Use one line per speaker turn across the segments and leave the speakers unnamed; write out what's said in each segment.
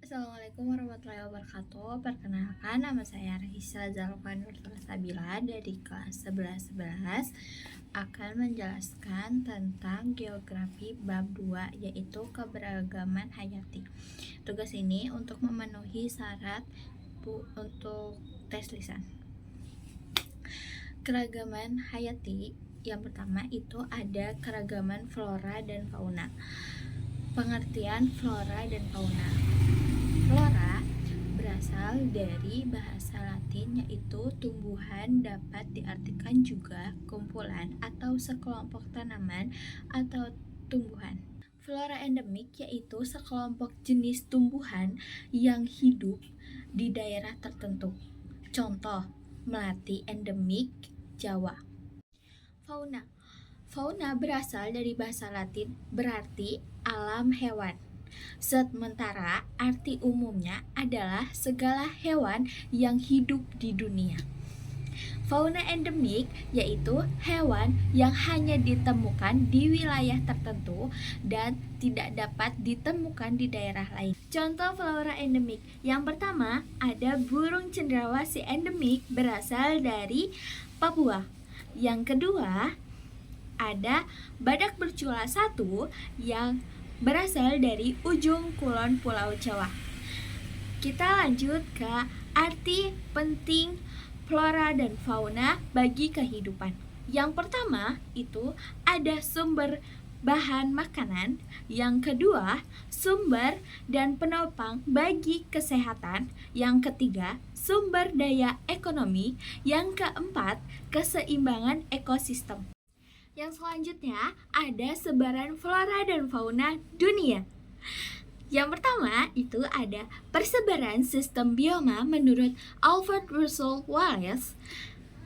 Assalamualaikum warahmatullahi wabarakatuh. Perkenalkan, nama saya Raisa Zalfanur Sabila dari kelas 11 akan menjelaskan tentang geografi bab 2, yaitu keberagaman hayati. Tugas ini untuk memenuhi syarat untuk tes lisan. Keragaman hayati yang pertama itu ada keragaman flora dan fauna. Pengertian flora dan fauna. Flora berasal dari bahasa Latin, yaitu tumbuhan, dapat diartikan juga kumpulan atau sekelompok tanaman atau tumbuhan. Flora endemik yaitu sekelompok jenis tumbuhan yang hidup di daerah tertentu. Contoh, melati endemik Jawa. Fauna berasal dari bahasa Latin, berarti alam hewan. Sementara arti umumnya adalah segala hewan yang hidup di dunia. Fauna endemik yaitu hewan yang hanya ditemukan di wilayah tertentu dan tidak dapat ditemukan di daerah lain. Contoh flora endemik. Yang pertama ada burung cendrawasih endemik berasal dari Papua. Yang kedua ada badak bercula 1 yang berasal dari ujung kulon Pulau Jawa. Kita lanjut ke arti penting flora dan fauna bagi kehidupan. Yang pertama itu ada sumber bahan makanan, yang kedua sumber dan penopang bagi kesehatan, yang ketiga sumber daya ekonomi, yang keempat keseimbangan ekosistem. Yang selanjutnya ada sebaran flora dan fauna dunia. Yang pertama itu ada persebaran sistem bioma menurut Alfred Russel Wallace.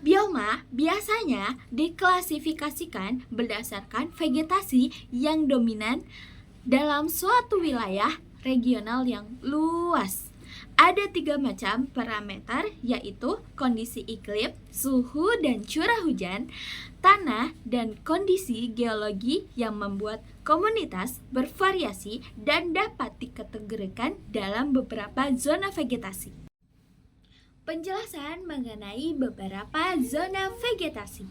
Bioma biasanya diklasifikasikan berdasarkan vegetasi yang dominan dalam suatu wilayah regional yang luas. Ada 3 macam parameter, yaitu kondisi iklim, suhu dan curah hujan, tanah, dan kondisi geologi yang membuat komunitas bervariasi dan dapat dikategorikan dalam beberapa zona vegetasi. Penjelasan mengenai beberapa zona vegetasi.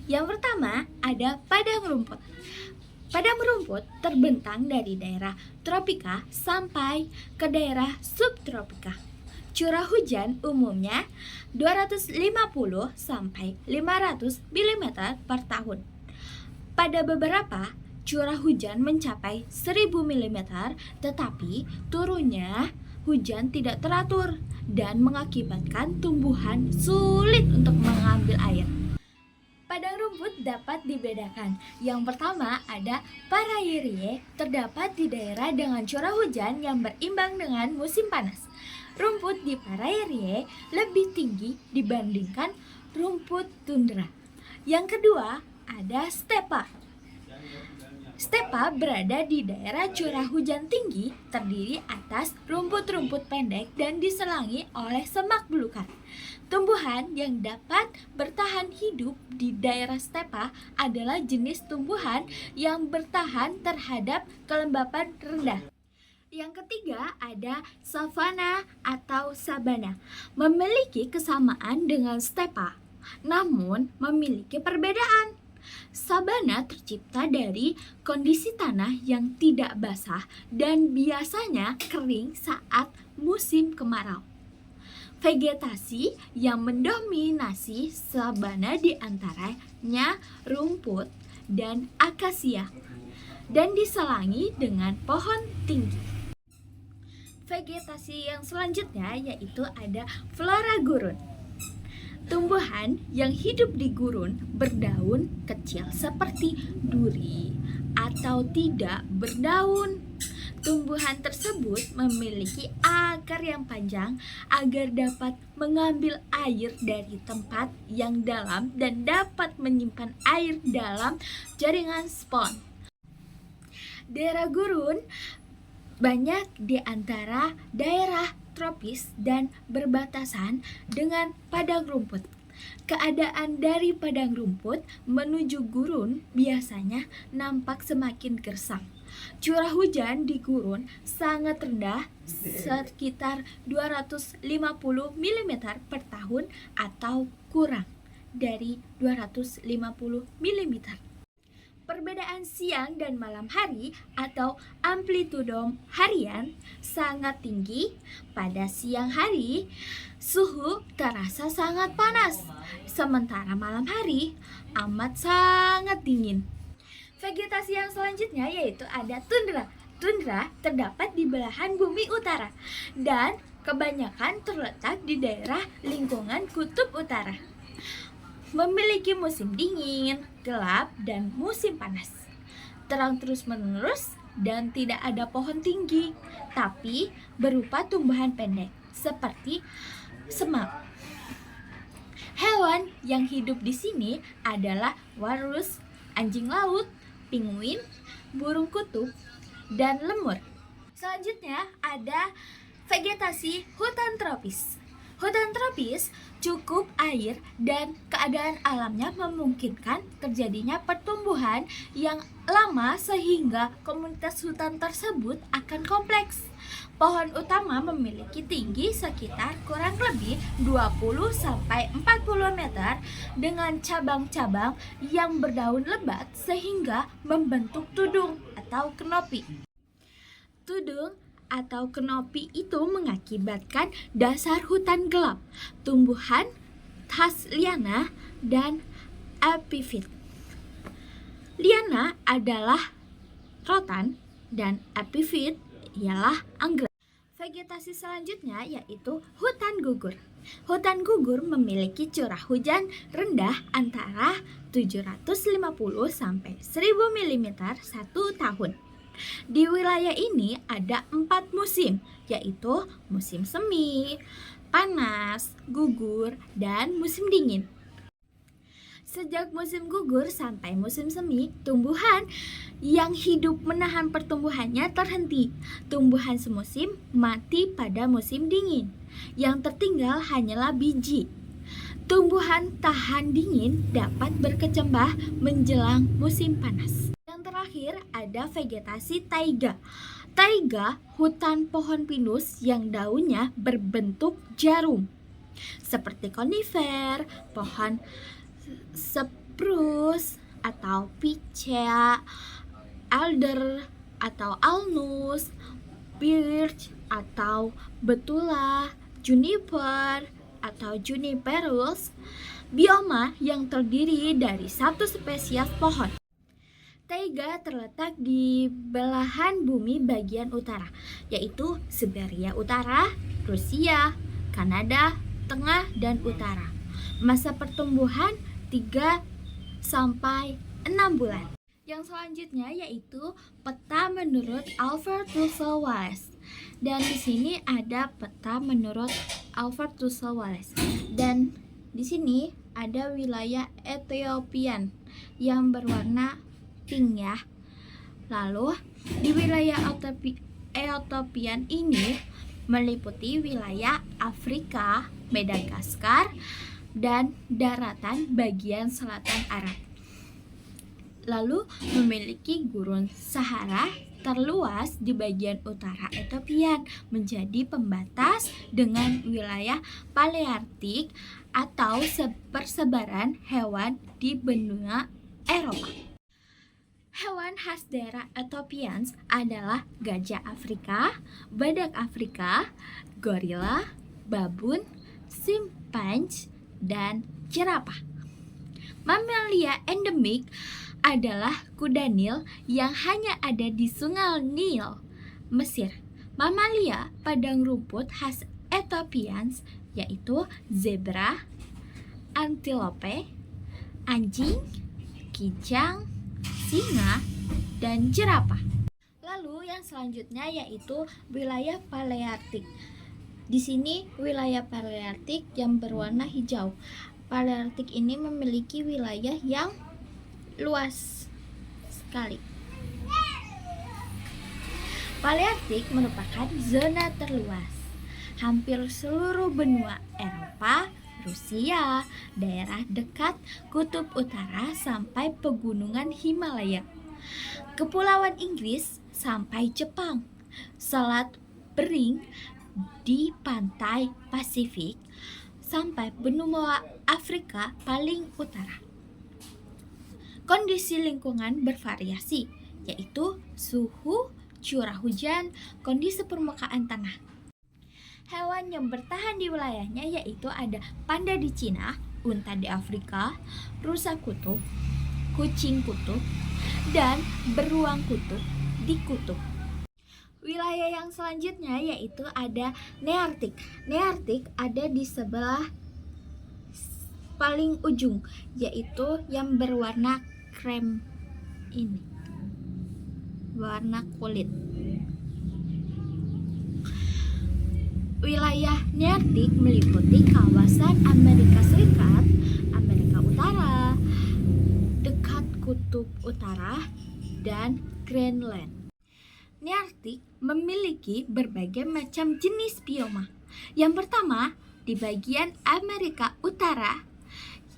Yang pertama ada padang rumput. Padang rumput terbentang dari daerah tropika sampai ke daerah subtropika. Curah hujan umumnya 250 sampai 500 mm per tahun. Pada beberapa curah hujan mencapai 1000 mm, tetapi turunnya hujan tidak teratur dan mengakibatkan tumbuhan sulit untuk mengambil air. Padang rumput dapat dibedakan. Yang pertama ada Parairie, terdapat di daerah dengan curah hujan yang berimbang dengan musim panas. Rumput di Parairie lebih tinggi dibandingkan rumput tundra. Yang kedua ada Stepa. Stepa berada di daerah curah hujan tinggi, terdiri atas rumput-rumput pendek dan diselangi oleh semak belukar. Tumbuhan yang dapat bertahan hidup di daerah stepa adalah jenis tumbuhan yang bertahan terhadap kelembapan rendah. Yang ketiga ada savana atau sabana. Memiliki kesamaan dengan stepa, namun memiliki perbedaan. Sabana tercipta dari kondisi tanah yang tidak basah dan biasanya kering saat musim kemarau. Vegetasi yang mendominasi sabana diantaranya rumput dan akasia dan diselangi dengan pohon tinggi. Vegetasi yang selanjutnya yaitu ada flora gurun. Tumbuhan yang hidup di gurun berdaun kecil seperti duri atau tidak berdaun. Tumbuhan tersebut memiliki akar yang panjang agar dapat mengambil air dari tempat yang dalam dan dapat menyimpan air dalam jaringan spons. Daerah gurun banyak di antara daerah tropis dan berbatasan dengan padang rumput. Keadaan dari padang rumput menuju gurun biasanya nampak semakin gersang. Curah hujan di gurun sangat rendah, sekitar 250 mm per tahun atau kurang dari 250 mm. Perbedaan siang dan malam hari atau amplitudo harian sangat tinggi. Pada siang hari, suhu terasa sangat panas, sementara malam hari amat sangat dingin. Vegetasi yang selanjutnya yaitu ada tundra. Tundra terdapat di belahan bumi utara dan kebanyakan terletak di daerah lingkungan kutub utara. Memiliki musim dingin, gelap, dan musim panas. Terang terus-menerus dan tidak ada pohon tinggi, tapi berupa tumbuhan pendek seperti semak. Hewan yang hidup di sini adalah walrus, anjing laut, penguin, burung kutub, dan lemur. Selanjutnya ada vegetasi hutan tropis. Hutan tropis cukup air dan keadaan alamnya memungkinkan terjadinya pertumbuhan yang lama sehingga komunitas hutan tersebut akan kompleks. Pohon utama memiliki tinggi sekitar kurang lebih 20-40 meter dengan cabang-cabang yang berdaun lebat sehingga membentuk tudung atau kenopi. Tudung atau kenopi itu mengakibatkan dasar hutan gelap, tumbuhan khas liana dan epifit. Liana adalah rotan dan epifit ialah anggrek. Vegetasi selanjutnya yaitu hutan gugur. Hutan gugur memiliki curah hujan rendah antara 750 sampai 1000 mm satu tahun. Di wilayah ini ada 4 musim, yaitu musim semi, panas, gugur, dan musim dingin. Sejak musim gugur sampai musim semi, tumbuhan yang hidup menahan pertumbuhannya terhenti. Tumbuhan semusim mati pada musim dingin. Yang tertinggal hanyalah biji. Tumbuhan tahan dingin dapat berkecambah menjelang musim panas. Yang terakhir ada vegetasi taiga. Taiga, hutan pohon pinus yang daunnya berbentuk jarum. Seperti konifer, pohon spruce atau picea, alder atau alnus, birch atau betula, juniper atau juniperus, bioma yang terdiri dari satu spesies pohon. Taiga terletak di belahan bumi bagian utara, yaitu Siberia Utara, Rusia, Kanada, Tengah, dan Utara. Masa pertumbuhan 3 sampai 6 bulan. Yang selanjutnya yaitu peta menurut Alfred Russel Wallace. Dan di sini ada peta menurut Alfred Russel Wallace. Dan di sini ada wilayah Ethiopian yang berwarna pink ya. Lalu di wilayah Ethiopian ini meliputi wilayah Afrika, Madagaskar, dan daratan bagian selatan Arab. Lalu memiliki gurun Sahara terluas di bagian utara Ethiopia, menjadi pembatas dengan wilayah Palearktik atau persebaran hewan di benua Eropa. Hewan khas daerah Ethiopians adalah gajah Afrika, badak Afrika, gorila, babun, simpanse, dan jerapah. Mamalia endemik adalah kuda Nil yang hanya ada di Sungai Nil, Mesir. Mamalia padang rumput khas Ethiopians yaitu zebra, antilope, anjing, kijang, singa, dan jerapah. Lalu yang selanjutnya yaitu wilayah Palearktik. Di sini wilayah Palearktik yang berwarna hijau. Palearktik ini memiliki wilayah yang luas sekali. Palearktik merupakan zona terluas. Hampir seluruh benua Eropa, Rusia, daerah dekat kutub utara sampai pegunungan Himalaya. Kepulauan Inggris sampai Jepang, Selat Bering di pantai Pasifik, sampai benua Afrika paling utara. Kondisi lingkungan bervariasi, yaitu suhu, curah hujan, kondisi permukaan tanah. Hewan yang bertahan di wilayahnya yaitu ada panda di Cina, unta di Afrika, rusa kutub, kucing kutub, dan beruang kutub di kutub. Wilayah yang selanjutnya yaitu ada Nearktik. Nearktik ada di sebelah paling ujung, yaitu yang berwarna krem ini, warna kulit. Wilayah Nearktik meliputi kawasan Amerika Serikat, Amerika Utara, dekat Kutub Utara, dan Greenland. Nearktik memiliki berbagai macam jenis bioma. Yang pertama, di bagian Amerika Utara,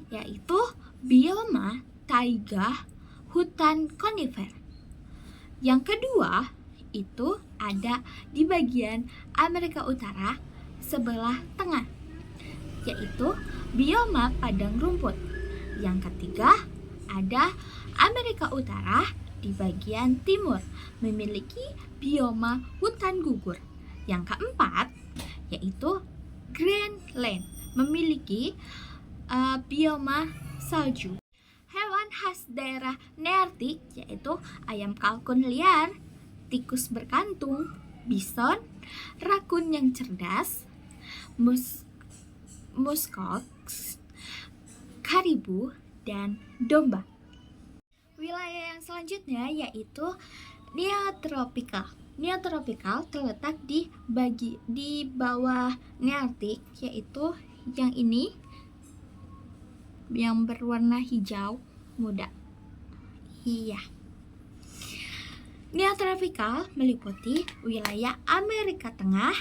yaitu bioma taiga, hutan konifer. Yang kedua, itu ada di bagian Amerika Utara sebelah tengah, yaitu bioma padang rumput. Yang ketiga, ada Amerika Utara di bagian timur, memiliki bioma hutan gugur. Yang keempat, yaitu Greenland, memiliki bioma salju. Hewan khas daerah Nearktik yaitu ayam kalkun liar, tikus berkantung, bison, rakun yang cerdas, muskox, karibu, dan domba. Wilayah yang selanjutnya yaitu Neotropikal. Neotropikal terletak di bawah Nearktik, yaitu yang ini, yang berwarna hijau muda. Iya. Neotropikal meliputi wilayah Amerika Tengah,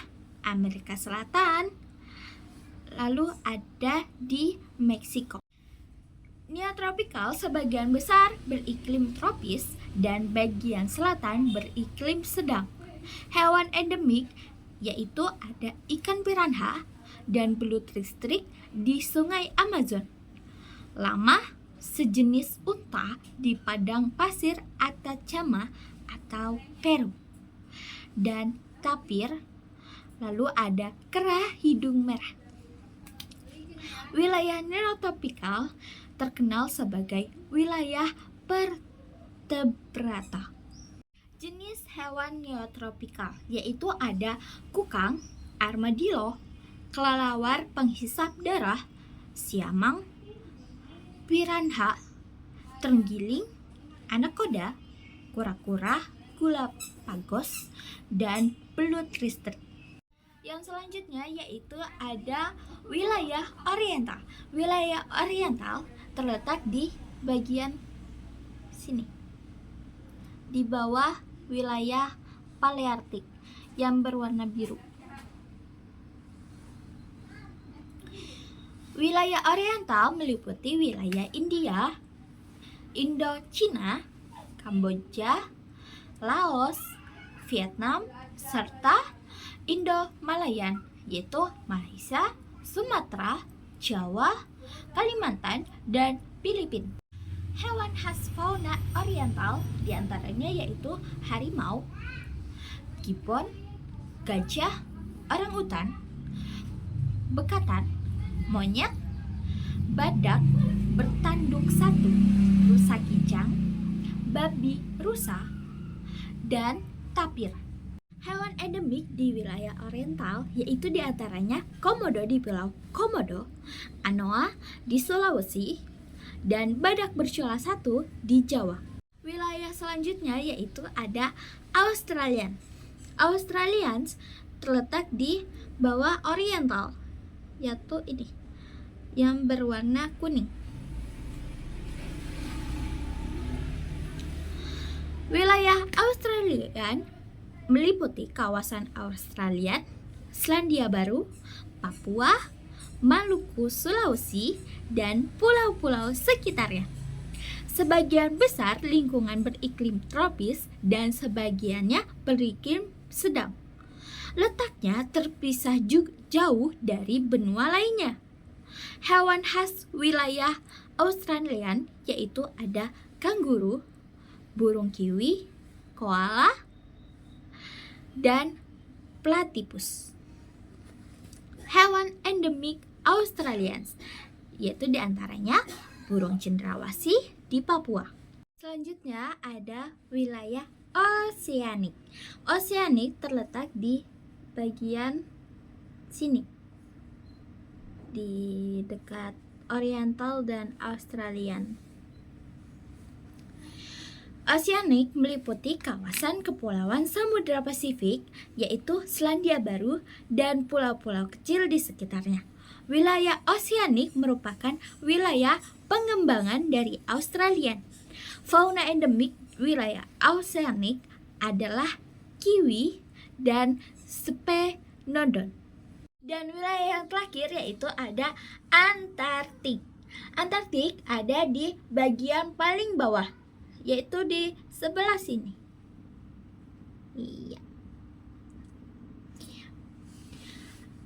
Amerika Selatan, lalu ada di Meksiko. Neotropikal sebagian besar beriklim tropis dan bagian selatan beriklim sedang. Hewan endemik yaitu ada ikan piranha dan belut listrik di Sungai Amazon. Lama sejenis unta di padang pasir Atacama atau Peru, dan tapir. Lalu ada kera hidung merah. Wilayah neotropikal terkenal sebagai wilayah vertebrata. Jenis hewan neotropikal yaitu ada kukang, armadillo, kelelawar penghisap darah, siamang, piranha, terenggiling, anaconda, kura-kura, Galapagos, dan belut listrik. Yang selanjutnya yaitu ada wilayah oriental. Wilayah oriental terletak di bagian sini, di bawah wilayah Palearktik yang berwarna biru. Wilayah oriental meliputi wilayah India, Indochina, Kamboja, Laos, Vietnam, serta Indo-Malayan, yaitu Malaysia, Sumatera, Jawa, Kalimantan, dan Filipina. Hewan khas fauna oriental diantaranya yaitu harimau, gibbon, gajah, orangutan, bekantan, monyet, badak bertanduk satu, rusa kijang, babi rusa, dan tapir. Hewan endemik di wilayah oriental yaitu diantaranya komodo di Pulau Komodo, anoa di Sulawesi, dan badak bercula satu di Jawa. Wilayah selanjutnya yaitu ada Australian. Australians terletak di bawah oriental, yaitu ini, yang berwarna kuning. Wilayah Australian meliputi kawasan Australia, Selandia Baru, Papua, Maluku, Sulawesi, dan pulau-pulau sekitarnya. Sebagian besar lingkungan beriklim tropis dan sebagiannya beriklim sedang. Letaknya terpisah jauh dari benua lainnya. Hewan khas wilayah Australian yaitu ada kanguru, burung kiwi, koala, dan platypus. Hewan endemik Australians yaitu diantaranya burung cendrawasih di Papua. Selanjutnya ada wilayah oceanic. Oceanic terletak di bagian sini, di dekat Oriental dan Australian. Oceanic meliputi kawasan kepulauan Samudra Pasifik, yaitu Selandia Baru dan pulau-pulau kecil di sekitarnya. Wilayah Oceanic merupakan wilayah pengembangan dari Australia. Fauna endemik wilayah Oceanic adalah kiwi dan sphenodon. Dan wilayah yang terakhir yaitu ada Antartik. Antartik ada di bagian paling bawah, yaitu di sebelah sini. Iya.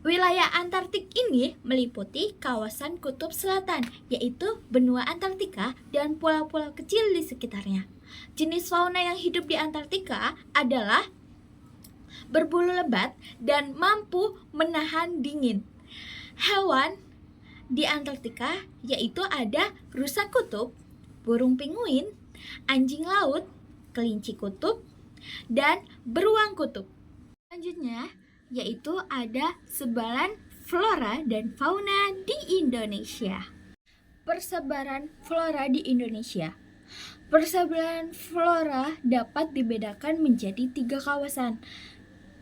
Wilayah Antartik ini meliputi kawasan kutub selatan, yaitu benua Antartika dan pulau-pulau kecil di sekitarnya. Jenis fauna yang hidup di Antartika adalah berbulu lebat dan mampu menahan dingin. Hewan di Antartika yaitu ada rusa kutub, burung penguin, anjing laut, kelinci kutub, dan beruang kutub. Selanjutnya yaitu ada sebaran flora dan fauna di Indonesia. Persebaran flora di Indonesia. Persebaran flora dapat dibedakan menjadi 3 kawasan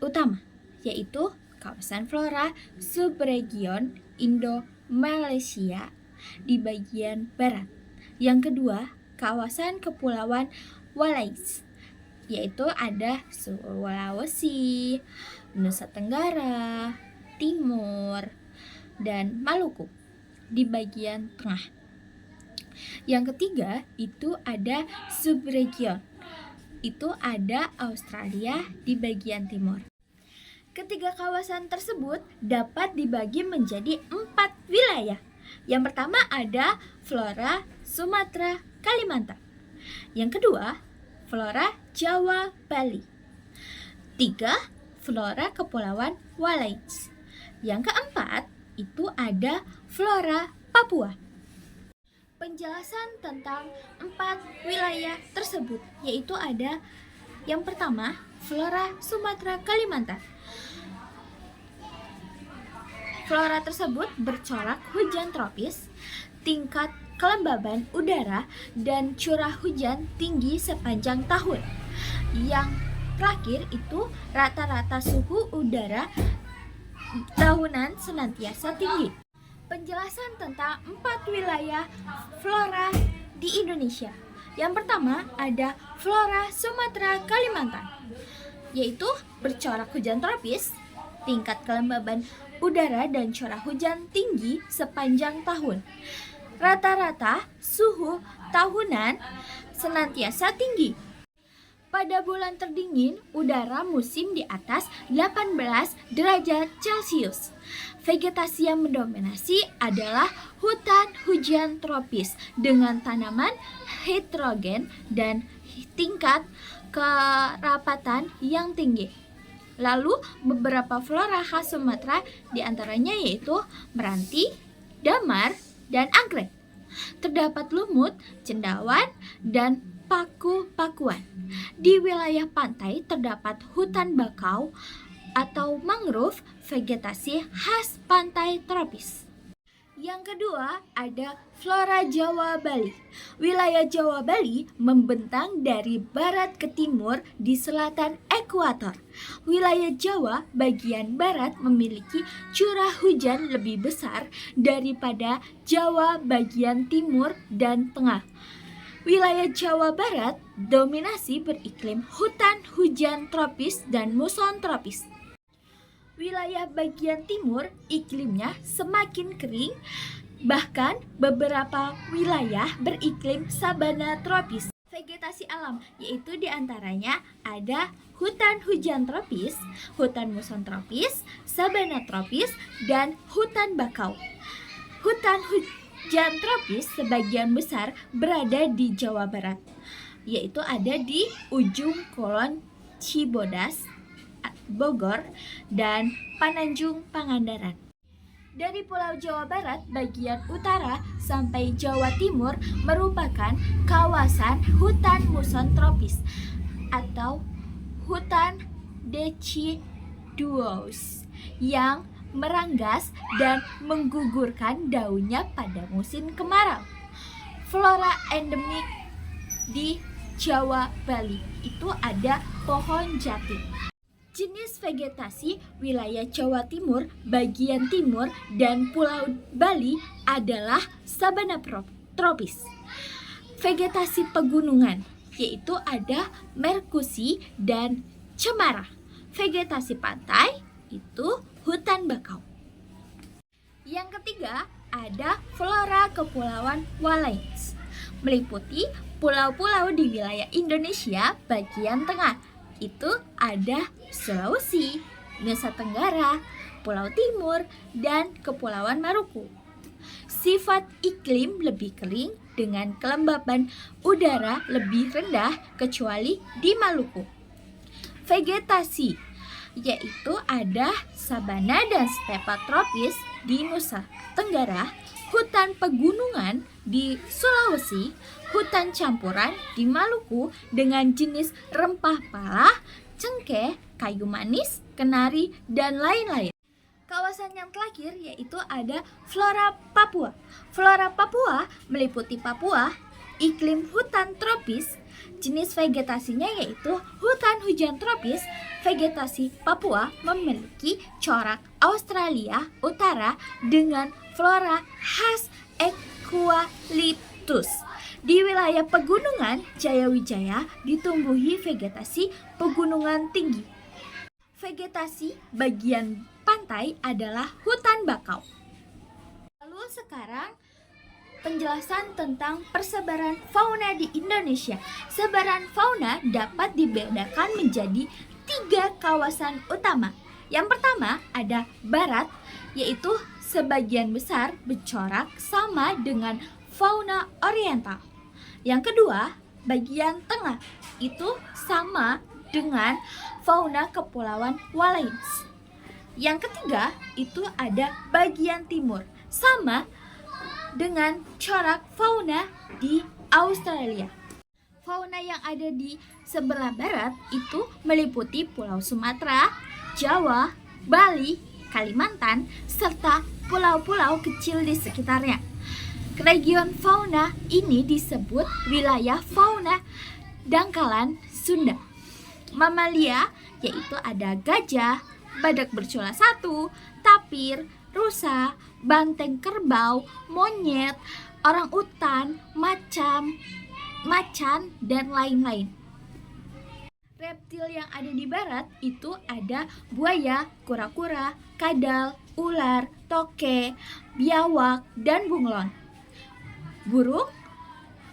utama, yaitu kawasan flora subregion Indo-Malaysia di bagian barat. Yang kedua, kawasan kepulauan Walais, yaitu ada Sulawesi, Nusa Tenggara, Timur, dan Maluku di bagian tengah. Yang ketiga itu ada subregion, itu ada Australia di bagian timur. Ketiga kawasan tersebut dapat dibagi menjadi 4 wilayah. Yang pertama ada flora Sumatera Kalimantan. Yang kedua, flora Jawa Bali. 3, flora Kepulauan Walais. Yang keempat, itu ada flora Papua. Penjelasan tentang 4 wilayah tersebut yaitu ada yang pertama, flora Sumatera Kalimantan. Flora tersebut bercorak hujan tropis, tingkat kelembaban udara, dan curah hujan tinggi sepanjang tahun. Yang terakhir itu rata-rata suhu udara tahunan senantiasa tinggi. Penjelasan tentang 4 wilayah flora di Indonesia. Yang pertama ada flora Sumatera Kalimantan, yaitu bercorak hujan tropis, tingkat kelembaban udara dan curah hujan tinggi sepanjang tahun. Rata-rata suhu tahunan senantiasa tinggi. Pada bulan terdingin, udara musim di atas 18 derajat Celcius. Vegetasi yang mendominasi adalah hutan hujan tropis dengan tanaman heterogen dan tingkat kerapatan yang tinggi. Lalu beberapa flora khas Sumatera diantaranya yaitu meranti, damar, dan anggrek. Terdapat lumut, cendawan, dan paku-pakuan. Di wilayah pantai terdapat hutan bakau atau mangrove, vegetasi khas pantai tropis. Yang kedua ada flora Jawa Bali. Wilayah Jawa Bali membentang dari barat ke timur di selatan ekuator. Wilayah Jawa bagian barat memiliki curah hujan lebih besar daripada Jawa bagian timur dan tengah. Wilayah Jawa Barat dominasi beriklim hutan hujan tropis dan muson tropis. Wilayah bagian timur iklimnya semakin kering Bahkan beberapa wilayah beriklim sabana tropis. Vegetasi alam, yaitu diantaranya ada hutan hujan tropis, hutan muson tropis, sabana tropis, dan hutan bakau. Hutan hujan tropis sebagian besar berada di Jawa Barat, yaitu ada di ujung Kulon Cibodas, Bogor, dan Pananjung Pangandaran. Dari Pulau Jawa Barat bagian utara sampai Jawa Timur merupakan kawasan hutan muson tropis atau hutan deciduous yang meranggas dan menggugurkan daunnya pada musim kemarau. Flora endemik di Jawa Bali itu ada pohon jati. Jenis vegetasi wilayah Jawa Timur, bagian timur, dan Pulau Bali adalah sabana tropis. Vegetasi pegunungan, yaitu ada merkusi dan cemara. Vegetasi pantai, itu hutan bakau. Yang ketiga, ada flora Kepulauan Wallace, meliputi pulau-pulau di wilayah Indonesia bagian tengah. Itu ada Sulawesi, Nusa Tenggara, Pulau Timur, dan Kepulauan Maluku. Sifat iklim lebih kering dengan kelembaban udara lebih rendah kecuali di Maluku. Vegetasi, yaitu ada sabana dan stepa tropis di Nusa Tenggara, hutan pegunungan di Sulawesi, hutan campuran di Maluku dengan jenis rempah pala, cengkeh, kayu manis, kenari, dan lain-lain. Kawasan yang terakhir yaitu ada flora Papua. Flora Papua meliputi Papua, iklim hutan tropis, jenis vegetasinya yaitu hutan hujan tropis. Vegetasi Papua memiliki corak Australia Utara dengan flora khas eucalyptus. Di wilayah pegunungan Jayawijaya ditumbuhi vegetasi pegunungan tinggi. Vegetasi bagian pantai adalah hutan bakau. Lalu sekarang penjelasan tentang persebaran fauna di Indonesia. Sebaran fauna dapat dibedakan menjadi 3 kawasan utama. Yang pertama ada barat, yaitu sebagian besar bercorak sama dengan fauna oriental. Yang kedua, bagian tengah itu sama dengan fauna Kepulauan Wallace. Yang ketiga, itu ada bagian timur, sama dengan corak fauna di Australia. Fauna yang ada di sebelah barat itu meliputi Pulau Sumatera, Jawa, Bali, Kalimantan, serta pulau-pulau kecil di sekitarnya. Region fauna ini disebut wilayah fauna dangkalan Sunda. Mamalia yaitu ada gajah, badak bercula 1, tapir, rusa, banteng kerbau, monyet, orang utan, macan, dan lain-lain. Reptil yang ada di barat itu ada buaya, kura-kura, kadal, ular, toke, biawak, dan bunglon. Burung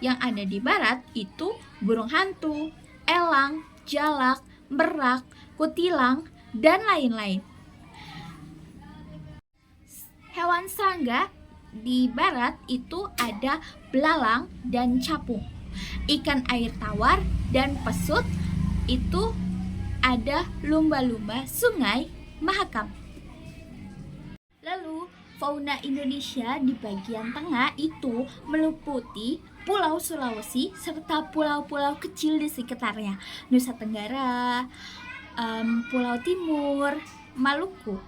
yang ada di barat itu burung hantu, elang, jalak, merak, kutilang, dan lain-lain. Hewan serangga di barat itu ada belalang dan capung. Ikan air tawar dan pesut itu ada lumba-lumba sungai Mahakam. Lalu fauna Indonesia di bagian tengah itu meliputi Pulau Sulawesi serta pulau-pulau kecil di sekitarnya, Nusa Tenggara, Pulau Timur, Maluku.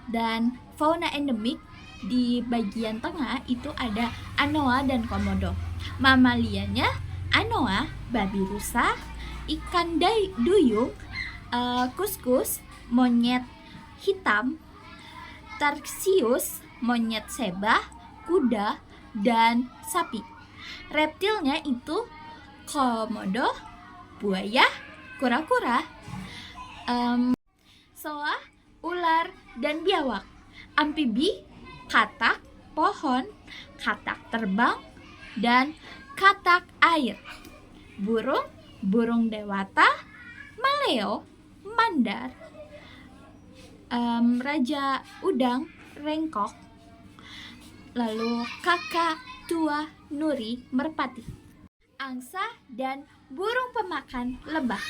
Dan fauna endemik di bagian tengah itu ada anoa dan komodo. Mamalianya anoa, babi rusa, ikan duyung, kuskus, monyet hitam, tarsius, monyet sebah, kuda, dan sapi. Reptilnya itu komodo, buaya, kura-kura, soa, ular, dan biawak. Amfibi, katak, pohon, katak terbang, dan katak air. Burung, burung dewata, maleo, mandar, raja udang, rengkok, lalu kakak tua nuri, merpati, angsa, dan burung pemakan lebah.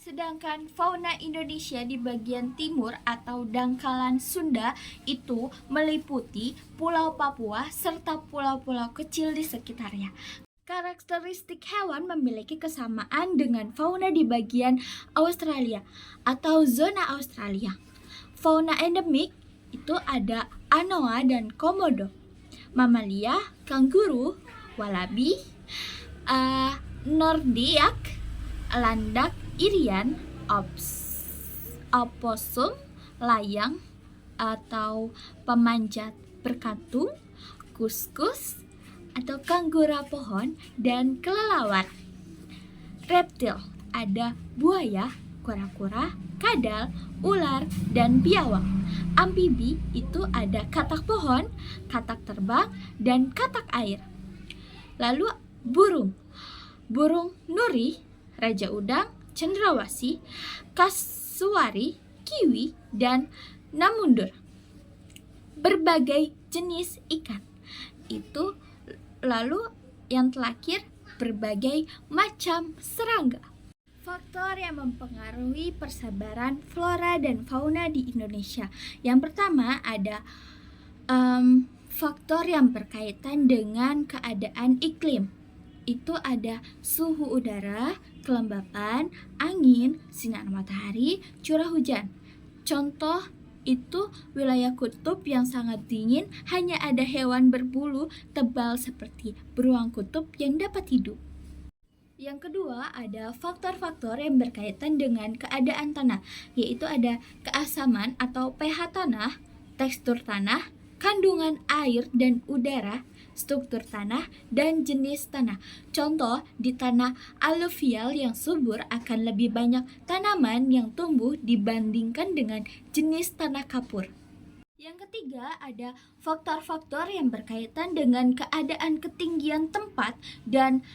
Sedangkan fauna Indonesia di bagian timur atau dangkalan Sunda itu meliputi Pulau Papua serta pulau-pulau kecil di sekitarnya. Karakteristik hewan memiliki kesamaan dengan fauna di bagian Australia atau zona Australia. Fauna endemik itu ada anoa dan komodo. Mamalia, kanguru, walabi, nordiak, landak, irian, oposum, layang atau pemanjat berkantung, kuskus atau kanggura pohon, dan kelelawar. Reptil ada buaya, kura-kura, kadal, ular, dan biawak. Amfibi itu ada katak pohon, katak terbang, dan katak air. Lalu burung nuri, raja udang, cendrawasih, kasuari, kiwi, dan namundur. Berbagai jenis ikan. Itu lalu yang terakhir berbagai macam serangga. Faktor yang mempengaruhi persebaran flora dan fauna di Indonesia. Yang pertama ada faktor yang berkaitan dengan keadaan iklim. Itu ada suhu udara, kelembapan, angin, sinar matahari, curah hujan. Contoh itu wilayah kutub yang sangat dingin, hanya ada hewan berbulu tebal seperti beruang kutub yang dapat hidup. Yang kedua ada faktor-faktor yang berkaitan dengan keadaan tanah, yaitu ada keasaman atau pH tanah, tekstur tanah, kandungan air dan udara, struktur tanah, dan jenis tanah. Contoh, di tanah aluvial yang subur akan lebih banyak tanaman yang tumbuh dibandingkan dengan jenis tanah kapur. Yang ketiga ada faktor-faktor yang berkaitan dengan keadaan ketinggian tempat dan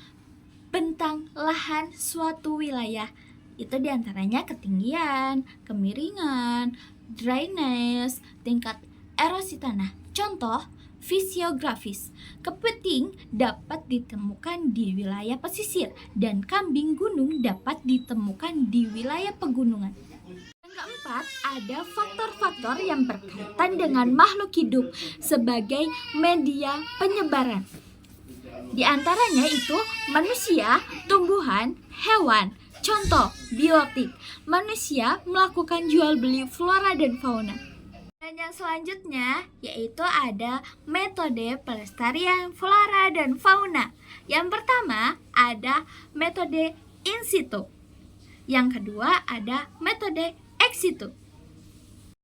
bentang lahan suatu wilayah. Itu diantaranya ketinggian, kemiringan, dryness, tingkat erosi tanah. Contoh, fisiografis. Kepiting dapat ditemukan di wilayah pesisir dan kambing gunung dapat ditemukan di wilayah pegunungan. Yang keempat, ada faktor-faktor yang berkaitan dengan makhluk hidup sebagai media penyebaran. Di antaranya itu manusia, tumbuhan, hewan. Contoh, biotik. Manusia melakukan jual beli flora dan fauna. Dan yang selanjutnya yaitu ada metode pelestarian flora dan fauna. Yang pertama ada metode in situ. Yang kedua ada metode ex situ.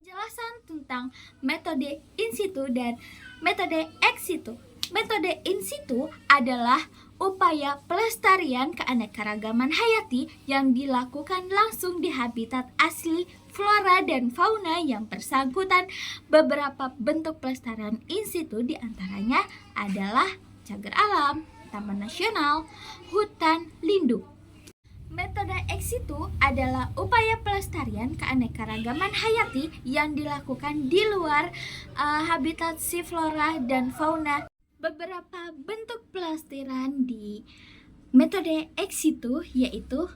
Penjelasan tentang metode in situ dan metode ex situ. Metode in situ adalah upaya pelestarian keanekaragaman hayati yang dilakukan langsung di habitat asli flora dan fauna yang bersangkutan. Beberapa bentuk pelestarian in situ diantaranya adalah cagar alam, taman nasional, hutan lindung. Metode ex situ adalah upaya pelestarian keanekaragaman hayati yang dilakukan di luar habitat si flora dan fauna. Beberapa bentuk pelestarian di metode ex situ yaitu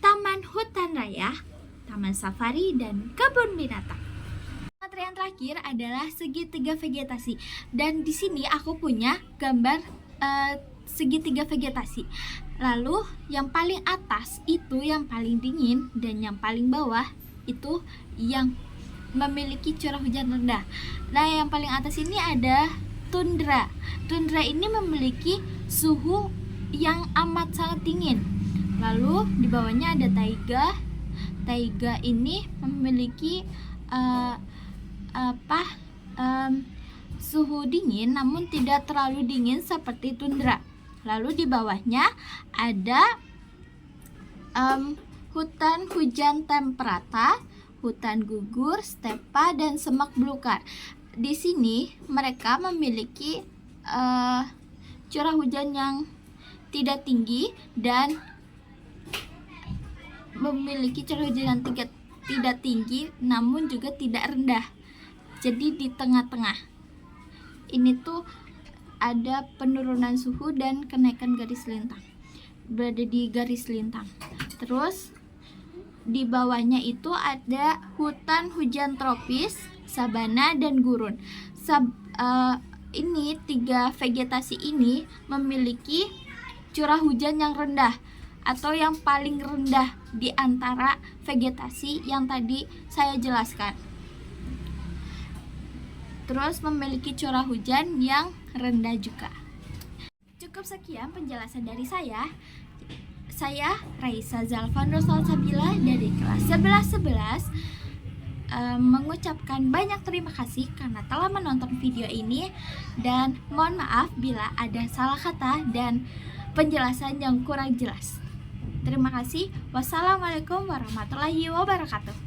taman hutan raya, taman safari, dan kebun binatang. Materi yang terakhir adalah segitiga vegetasi. Dan di sini aku punya gambar segitiga vegetasi. Lalu yang paling atas itu yang paling dingin dan yang paling bawah itu yang memiliki curah hujan rendah. Nah, yang paling atas ini ada tundra. Tundra ini memiliki suhu yang amat sangat dingin. Lalu di bawahnya ada taiga. Taiga ini memiliki suhu dingin namun tidak terlalu dingin seperti tundra. Lalu di bawahnya ada hutan hujan temperata, hutan gugur, stepa, dan semak belukar. di sini mereka memiliki curah hujan yang tidak tinggi dan memiliki curah hujan yang tidak tinggi namun juga tidak rendah. Jadi di tengah-tengah. Ini tuh ada penurunan suhu dan kenaikan garis lintang. Berada di garis lintang. Terus di bawahnya itu ada hutan hujan tropis, sabana, dan gurun. Ini tiga vegetasi ini memiliki curah hujan yang rendah atau yang paling rendah di antara vegetasi yang tadi saya jelaskan. Terus memiliki curah hujan yang rendah juga. Cukup sekian penjelasan dari saya. Saya Raisa Zalfandro Salsabila dari kelas 11 mengucapkan banyak terima kasih karena telah menonton video ini, dan mohon maaf bila ada salah kata dan penjelasan yang kurang jelas. Terima kasih. Wassalamualaikum warahmatullahi wabarakatuh.